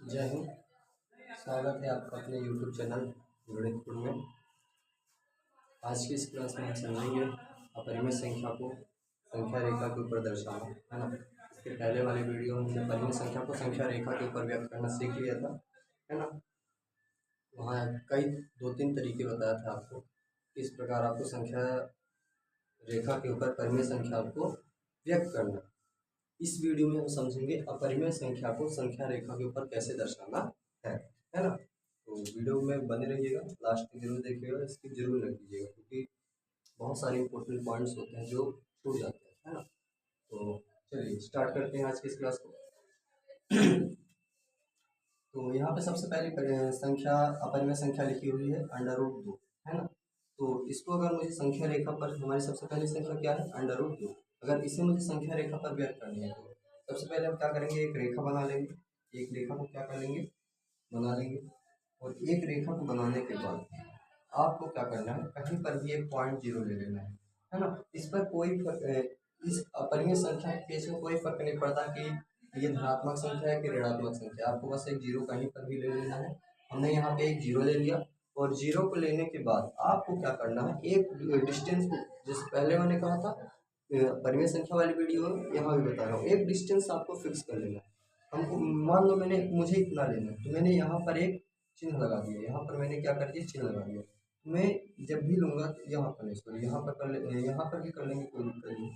जय हिंद। स्वागत है आपका अपने YouTube चैनल गणितपुर में। आज की इस क्लास में हम समझेंगे अपरिमेय संख्या को संख्या रेखा के ऊपर दर्शाना, है ना। इसके पहले वाले वीडियो में हमने परिमेय संख्या को संख्या रेखा के ऊपर व्यक्त करना सीख लिया था, है ना। वहाँ कई 2-3 तरीके बताया था आपको किस प्रकार आपको संख्या रेखा के ऊपर परिमेय संख्या को व्यक्त करना। इस वीडियो में हम समझेंगे अपरिमेय संख्या को संख्या रेखा के ऊपर कैसे दर्शाना है ना। तो वीडियो में बने रहिएगा, लास्ट तक जरूर देखिएगा, इसकी जरूर रख लीजिएगा क्योंकि बहुत सारे इंपॉर्टेंट पॉइंट्स होते हैं जो छूट जाते हैं, है ना। तो चलिए स्टार्ट करते हैं आज की इस क्लास को। तो यहाँ पे सबसे पहले संख्या अपरिमेय संख्या लिखी हुई है √2, है ना। तो इसको अगर मुझे संख्या रेखा पर, हमारी सबसे पहली संख्या क्या है √2, अगर इसे मुझे संख्या रेखा पर व्यक्त करनी है तो सबसे पहले हम क्या करेंगे, एक रेखा बना लेंगे। एक रेखा को क्या कर लेंगे, बना लेंगे। और एक रेखा को बनाने के बाद आपको क्या करना है, कहीं पर भी एक पॉइंट जीरो ले लेना है ना। इस पर कोई इस अपरिमेय संख्या के केस में कोई फर्क नहीं पड़ता कि ये धनात्मक संख्या है कि ऋणात्मक संख्या, आपको बस एक जीरो कहीं पर भी ले लेना है। हमने यहाँ पे एक जीरो ले लिया और जीरो को लेने के बाद आपको क्या करना है, एक डिस्टेंस को, जैसे पहले मैंने कहा था परिमेय संख्या वाली वीडियो में, यहाँ भी बता रहा हूँ, एक डिस्टेंस आपको फिक्स कर लेना है। हमको मान लो मुझे इतना लेना है तो मैंने यहाँ पर एक चिन्ह लगा दिया, यहाँ पर मैंने क्या कर दिया, चिन्ह लगा दिया। मैं जब भी लूँगा तो यहाँ पर नहीं, सॉरी यहाँ पर कर ले, यहाँ पर भी कर लेंगे, कोई दिक्कत नहीं।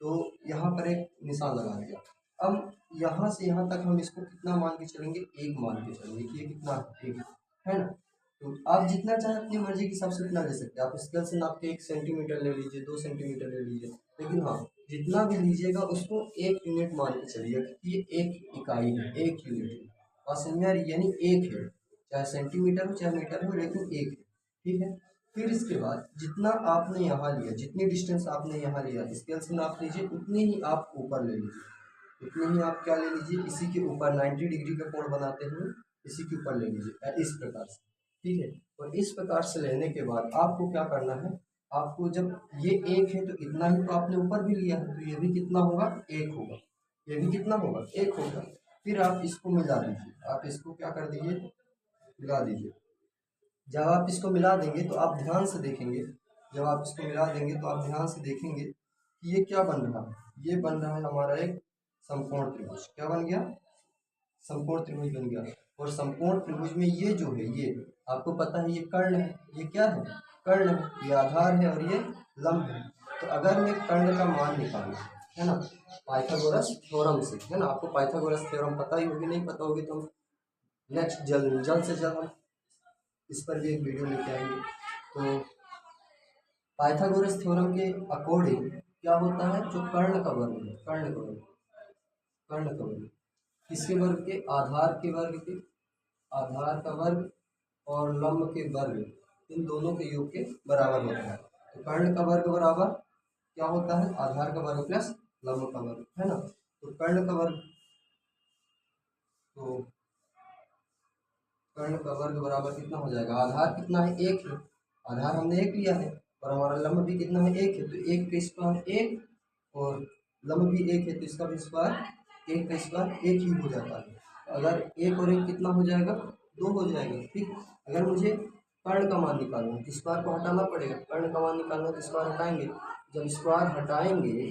तो यहाँ पर एक निशान लगा दिया। अब यहाँ से यहाँ तक हम इसको कितना मान के चलेंगे, एक मान के चलेंगे कि ये कितना एक है ना। तो आप जितना चाहे अपनी मर्जी के हिसाब से उतना ले सकते हैं। आप स्केल से नाप के 1 सेंटीमीटर ले लीजिए, 2 सेंटीमीटर ले लीजिए, लेकिन हाँ जितना भी लीजिएगा उसको 1 यूनिट मान के चलिए कि ये 1 इकाई है, 1 यूनिट है, और समझा, यानी 1 है, चाहे सेंटीमीटर हो चाहे मीटर हो, लेकिन 1 है, ठीक है। फिर इसके बाद जितना आपने यहाँ लिया, जितनी डिस्टेंस आपने यहाँ लिया स्केल से नाप लीजिए, उतनी ही आप ऊपर ले लीजिए, इतने ही आप क्या ले लीजिए, इसी के ऊपर 90 डिग्री का कोण बनाते हुए इसी के ऊपर ले लीजिए, इस प्रकार से, ठीक है। और इस प्रकार से लेने के बाद आपको क्या करना है, आपको जब ये 1 है तो इतना ही तो आपने ऊपर भी लिया है, तो ये भी कितना होगा, 1 होगा, ये भी कितना होगा, 1 होगा। फिर आप इसको मिला दीजिए, आप इसको क्या कर दीजिए, मिला दीजिए। जब आप इसको मिला देंगे तो आप ध्यान से देखेंगे, जब आप इसको मिला देंगे तो आप ध्यान से देखेंगे कि ये क्या बन रहा है, ये बन रहा है हमारा एक समकोण त्रिभुज। क्या बन गया, समकोण त्रिभुज बन गया। और समकोण त्रिभुज में ये जो है, ये आपको पता है ये कर्ण है, ये क्या है, कर्ण है, ये आधार है और ये लंब है। तो अगर मैं कर्ण का मान निकालूं, है ना, पाइथागोरस थ्योरम से, है ना, आपको पाइथागोरस थ्योरम पता ही होगी, नहीं पता होगी तो हम नेक्स्ट जल्द से जल्द हम इस पर भी एक वीडियो लेके आएंगे। तो पाइथागोरस थ्योरम के अकॉर्डिंग क्या होता है, जो कर्ण का वर्ग है, कर्ण का वर्ग, कर्ण का वर्ग किसके वर्ग के, आधार के वर्ग के, आधार का वर्ग और लंब के वर्ग, इन दोनों के योग के बराबर होता है। तो कर्ण का वर्ग बराबर क्या होता है, आधार का वर्ग प्लस लंब का वर्ग, है ना। तो कर्ण का वर्ग, तो कर्ण का वर्ग बराबर कितना हो जाएगा, आधार कितना है, 1 है, आधार हमने 1 लिया है, और हमारा लंब भी कितना है, 1 है, तो 1 का स्क्वायर 1 और लंब भी 1 है, तो इसका भी स्क्वायर 1 का स्क्वायर 1 ही हो जाता है। अगर 1 और 1 कितना हो जाएगा, 2 हो जाएगा, ठीक। अगर मुझे कर्ण का मान निकालना है तो स्क्वायर को हटाना पड़ेगा, कर्ण का मान निकालना है तो स्क्वायर हटाएंगे, जब स्क्वायर हटाएंगे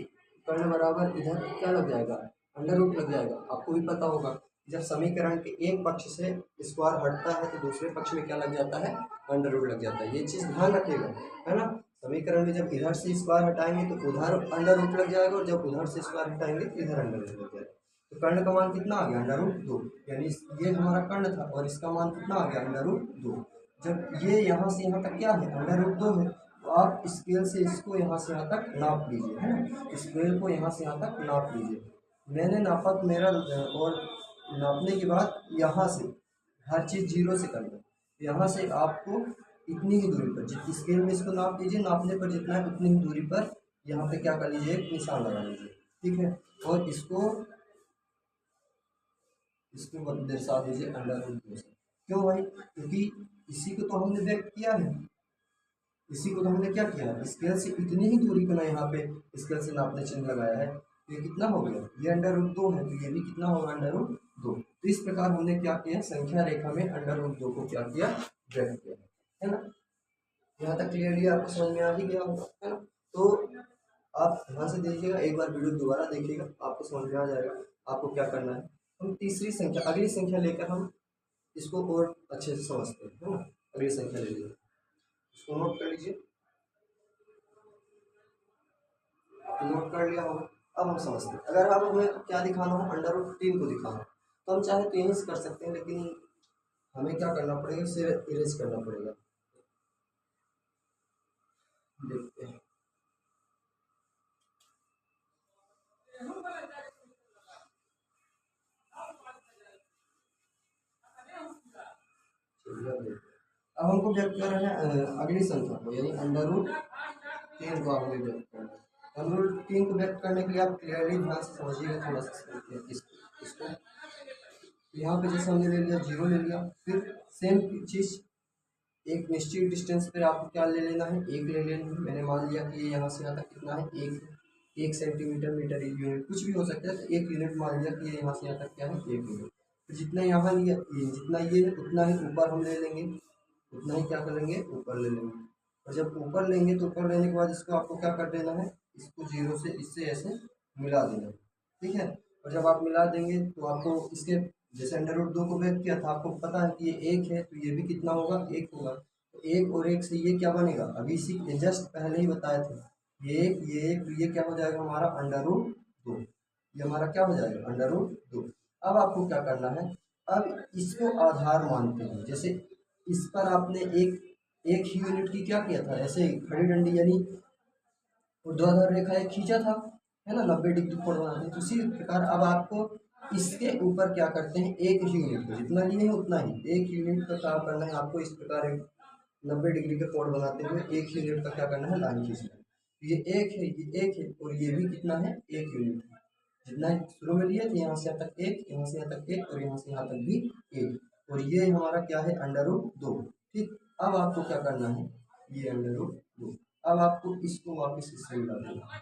कर्ण बराबर इधर क्या लग जाएगा, अंडर रूट लग जाएगा। आपको भी पता होगा जब समीकरण के एक पक्ष से स्क्वायर हटता है तो दूसरे पक्ष में क्या लग जाता है, अंडर रूट लग जाता है। ये चीज़ ध्यान रखिएगा, है ना। समीकरण में जब इधर से स्क्वायर हटाएंगे तो उधर अंडर रूट लग जाएगा, और जब उधर से स्क्वायर हटाएंगे तो इधर अंडर रूट लग जाएगा। तो कर्ण का मान कितना आ गया, √2, यानी ये हमारा कर्ण था और इसका मान कितना आ गया, √2। जब ये यहाँ से यहाँ तक क्या है, √2 है, तो आप स्केल से इसको यहाँ से यहाँ तक नाप लीजिए, है ना, स्केल को यहाँ से यहाँ तक नाप लीजिए। मैंने नापा तो मेरा, और नापने के बाद यहाँ से हर चीज़ जीरो से करना, यहाँ से आपको इतनी ही दूरी पर, जितनी स्केल में इसको नाप लीजिए, नापने पर जितना है उतनी ही दूरी पर यहाँ पे क्या कर लीजिए, एक निशान लगा लीजिए, ठीक है। और इसको दर्शा दीजिए √2 से। क्यों भाई, क्योंकि इसी को तो हमने व्यक्त किया है, इसी को तो हमने क्या किया है, स्केल से इतनी ही दूरी को ना यहाँ पे स्केल से नापने चिन्ह लगाया है, तो ये कितना हो गया, ये √2 है, तो ये भी कितना होगा, 2। तो इस प्रकार हमने क्या किया, संख्या रेखा में अंडर रूट 2 को क्या किया, व्यक्त किया, है ना। यहाँ तक क्लियरली आपको समझ में आ ही गया होगा, है ना। तो आप ध्यान से देखिएगा, एक बार वीडियो दोबारा देखिएगा, आपको समझ में आ जाएगा आपको क्या करना है। हम तीसरी संख्या, अगली संख्या लेकर हम इसको और अच्छे से समझते हैं, है ना। अगली संख्या ले लीजिए, इसको नोट कर लीजिए, नोट कर लिया होगा। अब हम समझते हैं, अगर अब हमें क्या दिखाना हो, अंडर रूट 3 को दिखाना, तो हम चाहे तो यहीं से कर सकते हैं, लेकिन हमें क्या करना पड़ेगा, इसे इरेज करना पड़ेगा। देखते हैं, चलिए अब देखते हैं। अब हमको व्यक्त कर रहे हैं अगली संख्या को, यानी अंडर रूट 3 को हमें व्यक्त करना है। अंडर रूट 3 को व्यक्त करने के लिए आप क्लियरली ध्यान से समझिएगा, थोड़ा सा समझिए इसको। यहाँ पे जैसे हमने ले लिया 0 ले लिया, फिर सेम चीज एक निश्चित डिस्टेंस पे आपको क्या ले लेना है, 1 ले लेना है। मैंने मान लिया कि यहाँ से यहाँ तक कितना है, 1 सेंटीमीटर, मीटर, यूनिट कुछ भी हो सकता है, तो 1 यूनिट मान लिया कि यहाँ से यहाँ तक क्या है, 1 यूनिट। तो जितना यहाँ लिया, जितना ये है उतना ही ऊपर हम ले लेंगे, उतना ही क्या कर लेंगे, ऊपर ले लेंगे। और जब ऊपर लेंगे तो ऊपर लेने के बाद इसको आपको क्या कर देना है, इसको 0 से इससे ऐसे मिला देना है, ठीक है। और जब आप मिला देंगे तो आपको इसके, जैसे अंडर रूट 2 को व्यक्त किया था, आपको पता है कि ये 1 है, तो ये भी कितना होगा, 1 होगा। तो 1 और 1 से ये क्या बनेगा, अभी इसी जस्ट पहले ही बताए थे, ये 1 तो ये क्या हो जाएगा हमारा अंडर रूट 2, ये हमारा क्या हो जाएगा, अंडर रूट 2। अब आपको क्या करना है, अब इसको आधार मानते हैं, जैसे इस पर आपने एक ही यूनिट की क्या किया था, ऐसे खड़ी डंडी यानी ऊर्ध्वाधर रेखा एक खींचा था, है ना, 90 डिग्री कोण बनाते हैं। तो उसी प्रकार अब आपको इसके ऊपर क्या करते हैं, एक ही यूनिट को जितना लिए है उतना ही, एक यूनिट का क्या करना है आपको, इस प्रकार 90 डिग्री का कोण बनाते हुए एक यूनिट का क्या करना है, लाइन खींचना है। ये एक है, ये एक है, और ये भी कितना है, एक यूनिट है। जितना शुरू में लिए थे, यहाँ से यहाँ तक एक, यहाँ से यहाँ तक एक, और यहाँ से यहाँ तक भी एक, और ये हमारा क्या है, अंडर रूट 2। ठीक, अब आपको क्या करना है, ये अंडर रूट 2, अब आपको इसको वापस इससे मिला देना,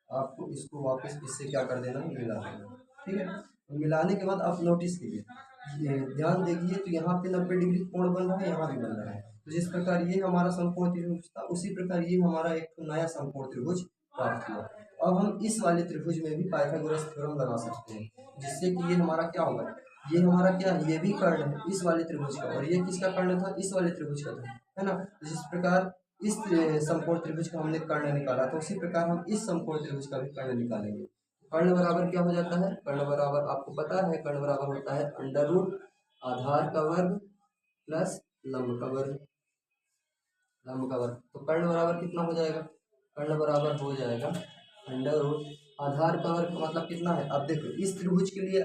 आपको इसको वापस इससे क्या कर देना, मिला देना, ठीक है। तो मिलाने के बाद आप नोटिस कीजिए, ध्यान देखिए, तो यहाँ पे 90 डिग्री कोण बन रहा है, यहाँ भी बन रहा है। तो जिस प्रकार ये हमारा समकोण त्रिभुज था, उसी प्रकार ये हमारा एक नया समकोण त्रिभुज प्राप्त हुआ। अब हम इस वाले त्रिभुज में भी पाइथागोरस थ्योरम लगा सकते हैं, जिससे कि ये हमारा क्या होगा, ये हमारा क्या है, ये भी कर्ण है इस वाले त्रिभुज का, और ये किसका कर्ण था, इस वाले त्रिभुज का था, है ना। जिस प्रकार इस समकोण त्रिभुज का हमने कर्ण निकाला, तो उसी प्रकार हम इस समकोण त्रिभुज का भी कर्ण निकालेंगे। कर्ण बराबर क्या हो जाता है, कर्ण बराबर आपको पता है, कर्ण बराबर होता है अंडर रूट आधार का वर्ग प्लस लंब का वर्ग, लंब का वर्ग। तो कर्ण बराबर कितना हो जाएगा, कर्ण बराबर हो जाएगा अंडर रूट आधार का वर्ग, मतलब कितना है, अब देखो इस त्रिभुज के लिए,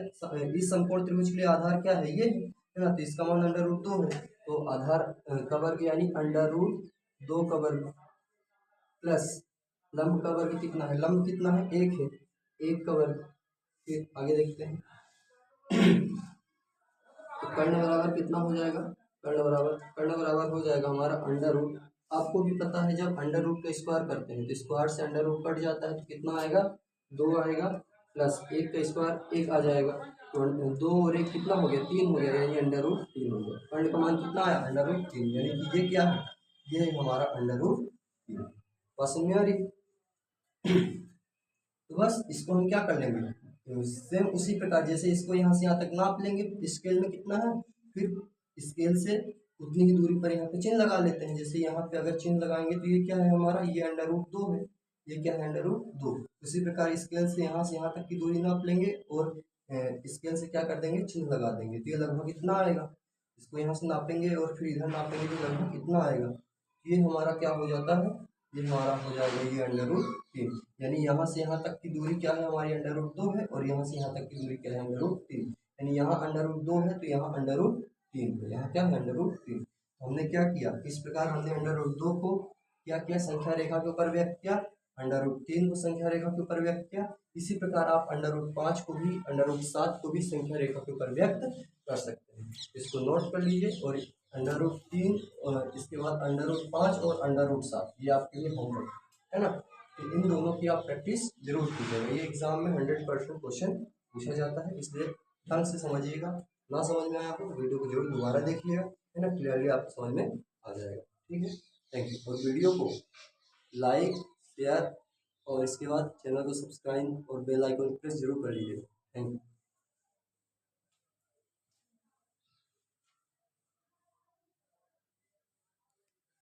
इस समकोण त्रिभुज के लिए आधार क्या है, ये है ना, तो इसका मान अंडर रूट 2 है। तो आधार का वर्ग यानी अंडर रूट 2 का वर्ग प्लस लंब का वर्ग कितना है, लंब कितना है, 1 है, 1 का वर्ग। फिर आगे देखते हैं, तो कर्ण बराबर कितना हो जाएगा, कर्ण बराबर हो जाएगा हमारा अंडर रूट, आपको भी पता है जब अंडर रूट का स्क्वायर करते हैं तो स्क्वायर से अंडर रूट कट जाता है, तो कितना आएगा, 2 आएगा, प्लस 1 का स्क्वायर 1 आ जाएगा, तो 2 और 1 कितना हो गया, 3 हो गया, यानी अंडर रूट 3 हो गया। कर्ण का मान कितना आया, अंडर रूट 3, यानी कि ये क्या है, ये है हमारा अंडर रूट 3। बात समझ में आ रही, तो बस इसको हम क्या कर लेंगे, तो सेम उसी प्रकार जैसे इसको यहाँ से यहाँ तक नाप लेंगे, स्केल में कितना है, फिर स्केल से उतनी ही दूरी पर यहाँ पे चिन्ह लगा लेते हैं। जैसे यहाँ पे अगर चिन्ह लगाएंगे तो ये क्या है हमारा, ये अंडर रूट 2 है, ये क्या है, अंडर रूट 2। उसी प्रकार स्केल से यहाँ तक की दूरी नाप लेंगे और स्केल से क्या कर देंगे, चिन्ह लगा देंगे, तो ये लगभग कितना आएगा, इसको यहाँ से नापेंगे और फिर इधर नापेंगे तो लगभग कितना आएगा, ये हमारा क्या हो जाता है, ये हमारा हो जाएगा ये अंडर रूट 3, यानी यहाँ से यहाँ तक की दूरी क्या है हमारी, अंडर रूट 2 है, और यहाँ से यहाँ तक की दूरी क्या है, अंडर रूट 3, यानी यहाँ अंडर रूट 2 है तो यहाँ अंडर रूट 3 है, यहाँ क्या है, अंडर रूट 3। हमने क्या किया, इस प्रकार हमने अंडर रूट 2 को क्या किया, संख्या रेखा के ऊपर व्यक्त किया, अंडर रूट 3 को संख्या रेखा के ऊपर व्यक्त किया। इसी प्रकार आप अंडर रूट 5 को भी, अंडर रूट 7 को भी संख्या रेखा के ऊपर व्यक्त कर सकते हैं। इसको नोट कर लीजिए, और अंडर रूट 3 और इसके बाद अंडर रूट 5 और अंडर रूट 7 ये आपके लिए होमवर्क है ना। तो इन दोनों की आप प्रैक्टिस जरूर कीजिएगा, ये एग्जाम में 100% क्वेश्चन पूछा जाता है, इसलिए ढंग से समझिएगा। ना समझ में आया आपको तो वीडियो को जरूर दोबारा देखिएगा, है ना, क्लियरली आपको समझ में आ जाएगा। ठीक है, थैंक यू। और वीडियो को लाइक, शेयर और इसके बाद चैनल को सब्सक्राइब और बेल आइकन प्रेस जरूर कर लीजिएगा। Thank you.